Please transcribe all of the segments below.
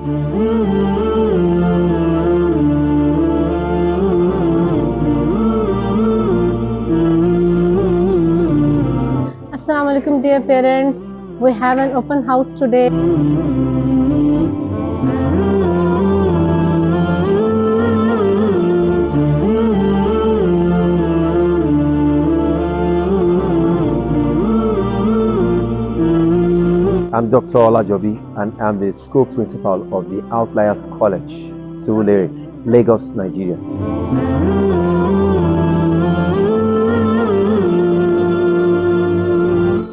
Assalamu alaikum dear parents. We have an open house today. I'm Dr. Olajobi and I'm the school principal of the Outliers College, Surulere, Lagos, Nigeria.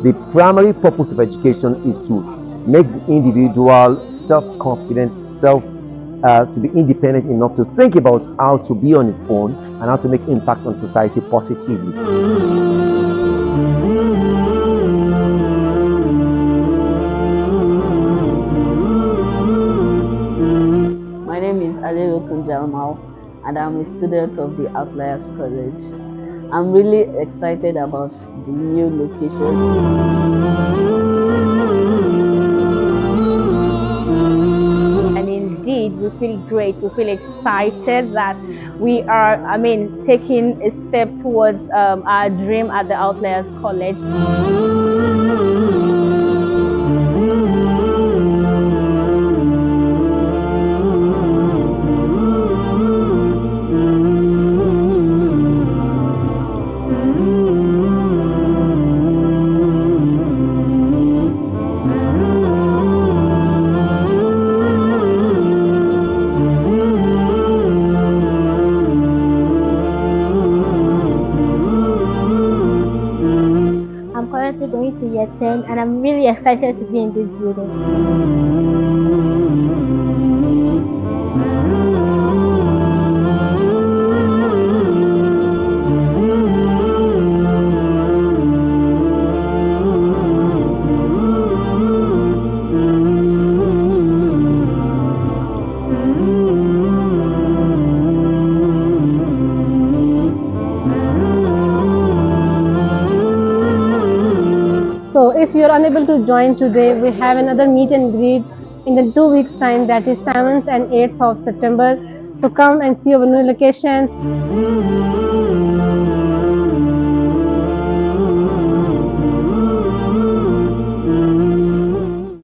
The primary purpose of education is to make the individual self-confident, to be independent enough to think about how to be on his own and how to make impact on society positively. My name is Aliru Kunjalmal and I'm a student of the Outliers College. I'm really excited about the new location. And indeed, we feel great. We feel excited that we are, taking a step towards our dream at the Outliers College. I'm currently going to year 10 and I'm really excited to be in this building. So if you're unable to join today, we have another meet and greet in the 2 weeks time, that is 7th and 8th of September. So come and see our new locations.